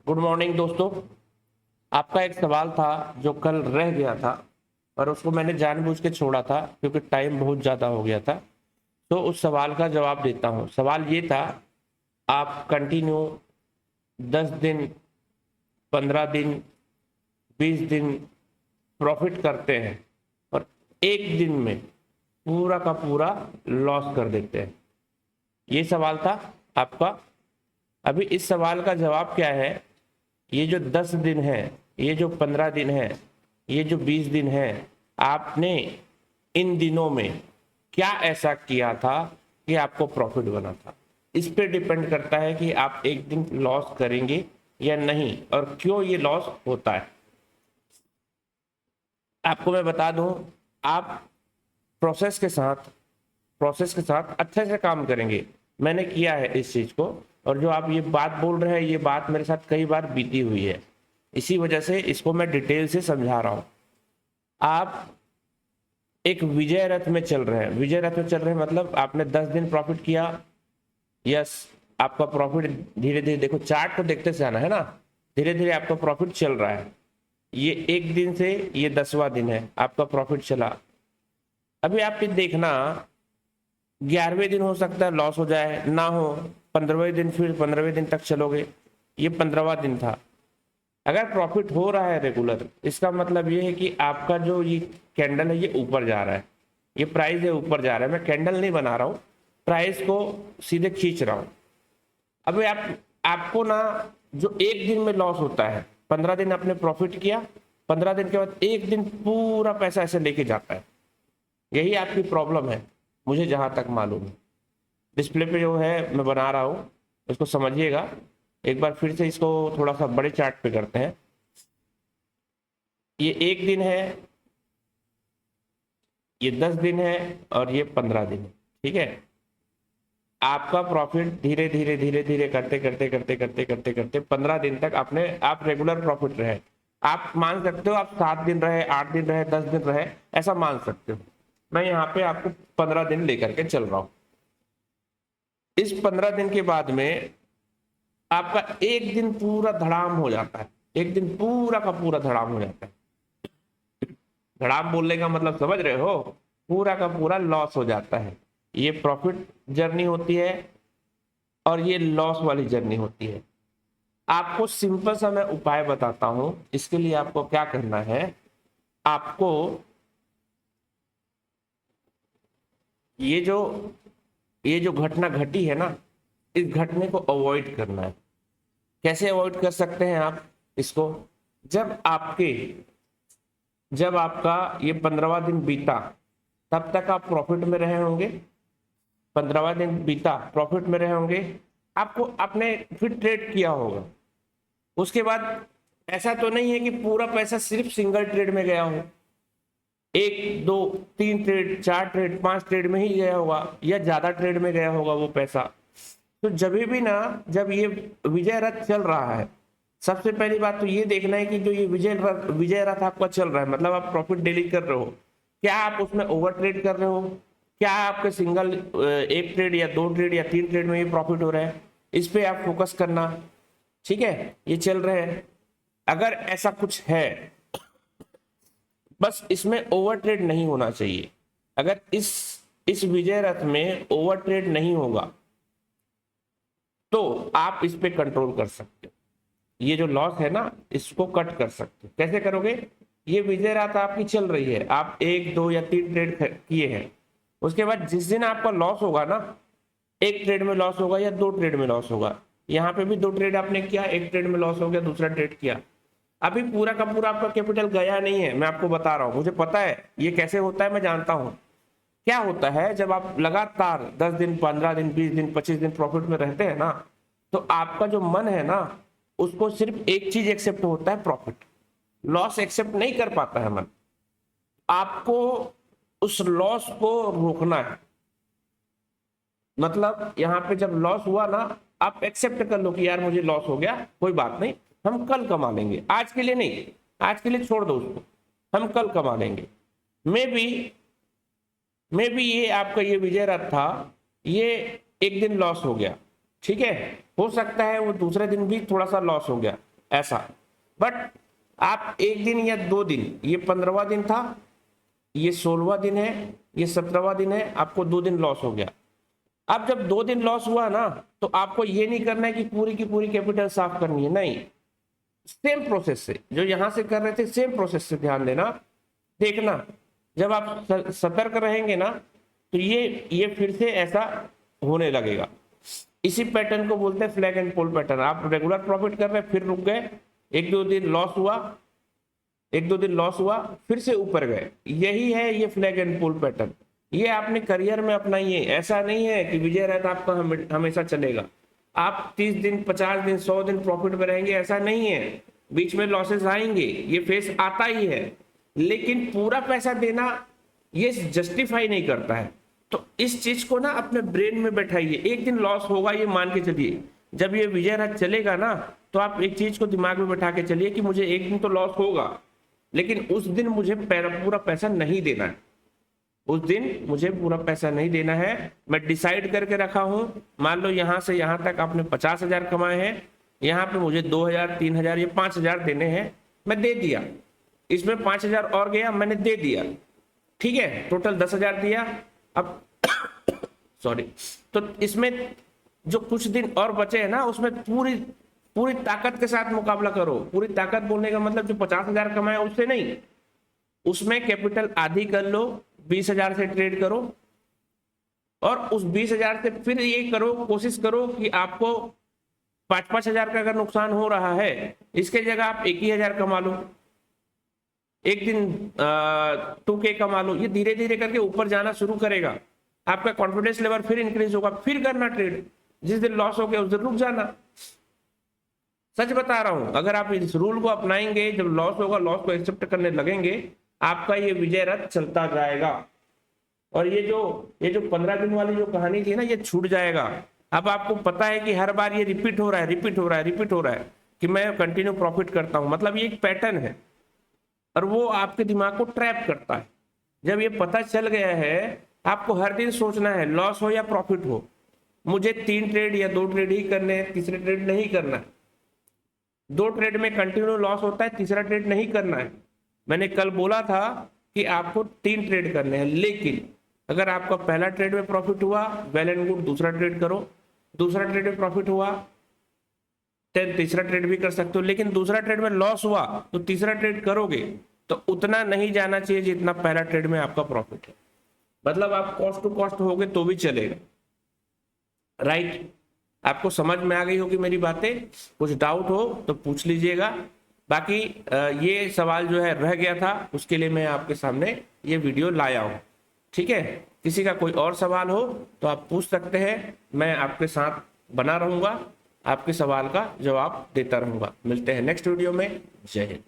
Good morning दोस्तों। आपका एक सवाल था जो कल रह गया था और उसको मैंने जानबूझ के छोड़ा था क्योंकि टाइम बहुत ज़्यादा हो गया था। तो उस सवाल का जवाब देता हूँ। सवाल ये था, आप कंटिन्यू 10 दिन, 15 दिन, 20 दिन प्रॉफिट करते हैं और एक दिन में पूरा का पूरा लॉस कर देते हैं। ये सवाल था आपका। अभी इस सवाल का जवाब क्या है? ये जो 10 दिन है, ये जो 15 दिन है, ये जो 20 दिन है, आपने इन दिनों में क्या ऐसा किया था कि आपको प्रॉफिट बना था? इस पे डिपेंड करता है कि आप एक दिन लॉस करेंगे या नहीं और क्यों ये लॉस होता है। आपको मैं बता दूं, आप प्रोसेस के साथ अच्छे से काम करेंगे। मैंने किया है इस चीज को, और जो आप ये बात बोल रहे हैं, ये बात मेरे साथ कई बार बीती हुई है। इसी वजह से इसको मैं डिटेल से समझा रहा हूं। आप एक विजय रथ में चल रहे हैं। विजय रथ में चल रहे हैं मतलब आपने 10 दिन प्रॉफिट किया। यस, आपका प्रॉफिट धीरे धीरे, देखो चार्ट को देखते से आना है ना, धीरे धीरे आपका प्रॉफिट चल रहा है। ये एक दिन से ये 10वां दिन है, आपका प्रॉफिट चला। अभी आप ये देखना, 11वें दिन हो सकता है लॉस हो जाए, ना हो 15वें दिन, फिर 15वें दिन तक चलोगे। ये 15वां दिन था। अगर प्रॉफिट हो रहा है रेगुलर, इसका मतलब ये है कि आपका जो ये कैंडल है ये ऊपर जा रहा है, ये प्राइस है ऊपर जा रहा है। मैं कैंडल नहीं बना रहा हूँ, प्राइस को सीधे खींच रहा हूँ। अभी आपको ना, जो एक दिन में लॉस होता है, 15 दिन आपने प्रॉफिट किया, 15 दिन के बाद एक दिन पूरा पैसा ऐसे लेके जाता है। यही आपकी प्रॉब्लम है, मुझे जहां तक मालूम है। डिस्प्ले पे जो है मैं बना रहा हूँ, इसको समझिएगा। एक बार फिर से इसको थोड़ा सा बड़े चार्ट पे करते हैं। ये एक दिन है, ये 10 दिन है और ये 15 दिन है। ठीक है, आपका प्रॉफिट धीरे धीरे धीरे धीरे करते करते करते करते करते करते 15 दिन तक आप रेगुलर प्रॉफिट रहे। आप मान सकते हो, आप 7 दिन रहे, 8 दिन रहे, 10 दिन रहे, ऐसा मान सकते हो। मैं यहाँ पे आपको 15 दिन लेकर के चल रहा हूँ। इस 15 दिन के बाद में आपका एक दिन पूरा धड़ाम हो जाता है। एक दिन पूरा का पूरा धड़ाम हो जाता है। धड़ाम बोलने का मतलब समझ रहे हो? पूरा का पूरा लॉस हो जाता है। ये प्रॉफिट जर्नी होती है और ये लॉस वाली जर्नी होती है। आपको सिंपल सा मैं उपाय बताता हूं। इसके लिए आपको क्या करना है, आपको ये जो घटना घटी है ना, इस घटने को अवॉइड करना है। कैसे अवॉइड कर सकते हैं आप इसको? जब आपका ये 15वां दिन बीता, तब तक आप प्रॉफिट में रहे होंगे। 15वां दिन बीता, प्रॉफिट में रहे होंगे। आपको आपने फिर ट्रेड किया होगा। उसके बाद ऐसा तो नहीं है कि पूरा पैसा सिर्फ सिंगल ट्रेड में गया हो। 1 2 3 ट्रेड, 4 ट्रेड, 5 ट्रेड में ही गया होगा या ज्यादा ट्रेड में गया होगा वो पैसा। तो जब भी ना, जब ये विजय रथ चल रहा है, सबसे पहली बात तो ये देखना है कि जो ये विजय रथ आपका चल रहा है, मतलब आप प्रॉफिट डेली कर रहे हो, क्या आप उसमें ओवर ट्रेड कर रहे हो? क्या आपके सिंगल एक ट्रेड या 2 ट्रेड या 3 ट्रेड में ये प्रॉफिट हो रहा है? इस पे आप फोकस करना। ठीक है, ये चल रहे हैं। अगर ऐसा कुछ है, बस इसमें ओवर ट्रेड नहीं होना चाहिए। अगर इस विजय रथ में ओवर ट्रेड नहीं होगा तो आप इस पे कंट्रोल कर सकते हो। ये जो लॉस है ना, इसको कट कर सकते हो। कैसे करोगे? ये विजय रथ आपकी चल रही है, आप 1 2 या 3 ट्रेड किए हैं। उसके बाद जिस दिन आपका लॉस होगा ना, एक ट्रेड में लॉस होगा या 2 ट्रेड में लॉस होगा। यहाँ पे भी 2 ट्रेड आपने किया, एक ट्रेड में लॉस हो गया, दूसरा ट्रेड किया। अभी पूरा का पूरा आपका कैपिटल गया नहीं है, मैं आपको बता रहा हूँ। मुझे पता है ये कैसे होता है, मैं जानता हूँ। क्या होता है, जब आप लगातार 10 दिन, 15 दिन, 20 दिन, 25 दिन प्रॉफिट में रहते हैं ना, तो आपका जो मन है ना, उसको सिर्फ एक चीज एक्सेप्ट होता है, प्रॉफिट। लॉस एक्सेप्ट नहीं कर पाता है मन। आपको उस लॉस को रोकना है। मतलब यहाँ पे जब लॉस हुआ ना, आप एक्सेप्ट कर लो कि यार मुझे लॉस हो गया, कोई बात नहीं, हम कल कमा लेंगे, आज के लिए नहीं, आज के लिए छोड़ दो उसको, हम कल कमा लेंगे। मे बी ये आपका ये विजय रथ था, ये एक दिन लॉस हो गया, ठीक है, हो सकता है वो दूसरे दिन भी थोड़ा सा लॉस हो गया, ऐसा। बट आप एक दिन या 2 दिन, ये 15वां दिन था, ये 16वां दिन है, ये 17वां दिन है, आपको 2 दिन लॉस हो गया। अब जब 2 दिन लॉस हुआ ना, तो आपको ये नहीं करना है कि पूरी की पूरी कैपिटल साफ करनी है, नहीं, सेम प्रोसेस से जो यहां से कर रहे थे, सेम प्रोसेस से ध्यान देना, देखना। जब आप सतर्क रहेंगे ना, तो ये फिर से ऐसा होने लगेगा। इसी पैटर्न को बोलते हैं फ्लैग एंड पोल पैटर्न। आप रेगुलर प्रॉफिट कर रहे, फिर रुक गए, 1-2 दिन लॉस हुआ, 1-2 दिन लॉस हुआ, फिर से ऊपर गए, यही है ये फ्लैग एंड पोल पैटर्न। ये आपने करियर में अपनाइए। ऐसा नहीं है कि विजय रथ आपका हमेशा चलेगा। आप 30 दिन, 50 दिन, 100 दिन प्रॉफिट में रहेंगे, ऐसा नहीं है। बीच में लॉसेस आएंगे, ये फेस आता ही है, लेकिन पूरा पैसा देना ये जस्टिफाई नहीं करता है। तो इस चीज को ना अपने ब्रेन में बैठाइए। एक दिन लॉस होगा, ये मान के चलिए। जब ये विजय रथ चलेगा ना, तो आप एक चीज को दिमाग में बैठा के चलिए कि मुझे एक दिन तो लॉस होगा, लेकिन उस दिन मुझे पूरा पैसा नहीं देना है। उस दिन मुझे पूरा पैसा नहीं देना है। मैं डिसाइड करके रखा हूं, मान लो यहां से यहां तक आपने 50,000 कमाए हैं, यहाँ पे मुझे 2,000, 3,000, ये 5,000 देने हैं, मैं दे दिया। इसमें 5,000 और गया, मैंने दे दिया, ठीक है, टोटल 10,000 दिया। अब सॉरी, तो इसमें जो कुछ दिन और बचे हैं ना, उसमें पूरी पूरी ताकत के साथ मुकाबला करो। पूरी ताकत बोलने का मतलब जो 50,000 कमाए उससे नहीं, उसमें कैपिटल आधी कर लो, 20,000 से ट्रेड करो, और उस 20,000 से फिर ये करो, कोशिश करो कि आपको 5,000 का अगर नुकसान हो रहा है, इसके जगह आप 21,000 कमा लो, एक दिन 2K कमा लो। ये धीरे धीरे करके ऊपर जाना शुरू करेगा, आपका कॉन्फिडेंस लेवल फिर इंक्रीज होगा, फिर करना ट्रेड। जिस दिन लॉस हो गया उस दिन रुक जाना। सच बता रहा हूं, अगर आप इस रूल को अपनाएंगे, जब लॉस होगा लॉस को एक्सेप्ट करने लगेंगे, आपका ये विजय रथ चलता जाएगा। और ये जो 15 दिन वाली जो कहानी थी ना, ये छूट जाएगा। अब आपको पता है कि हर बार ये रिपीट हो रहा है, रिपीट हो रहा है, रिपीट हो रहा है कि मैं कंटिन्यू प्रॉफिट करता हूं, मतलब ये एक पैटर्न है, और वो आपके दिमाग को ट्रैप करता है। जब ये पता चल गया है, आपको हर दिन सोचना है, लॉस हो या प्रॉफिट हो, मुझे 3 ट्रेड या 2 ट्रेड ही करने हैं, तीसरे ट्रेड नहीं करना है। 2 ट्रेड में कंटिन्यू लॉस होता है, तीसरा ट्रेड नहीं करना है। मैंने कल बोला था कि आपको 3 ट्रेड करने हैं, लेकिन अगर आपका पहला ट्रेड में प्रॉफिट हुआ, वेल एंड गुड, दूसरा ट्रेड करो। दूसरा ट्रेड में प्रॉफिट हुआ, तीसरा ट्रेड भी कर सकते हो, लेकिन दूसरा ट्रेड में लॉस हुआ तो तीसरा ट्रेड करोगे तो उतना नहीं जाना चाहिए जितना पहला ट्रेड में आपका प्रॉफिट है। मतलब आप कॉस्ट टू कॉस्ट होगे तो भी चलेगा, राइट? आपको समझ में आ गई होगी मेरी बातें। कुछ डाउट हो तो पूछ लीजिएगा। बाकी ये सवाल जो है रह गया था, उसके लिए मैं आपके सामने ये वीडियो लाया हूं, ठीक है? किसी का कोई और सवाल हो तो आप पूछ सकते हैं, मैं आपके साथ बना रहूंगा, आपके सवाल का जवाब देता रहूंगा। मिलते हैं नेक्स्ट वीडियो में। जय हिंद।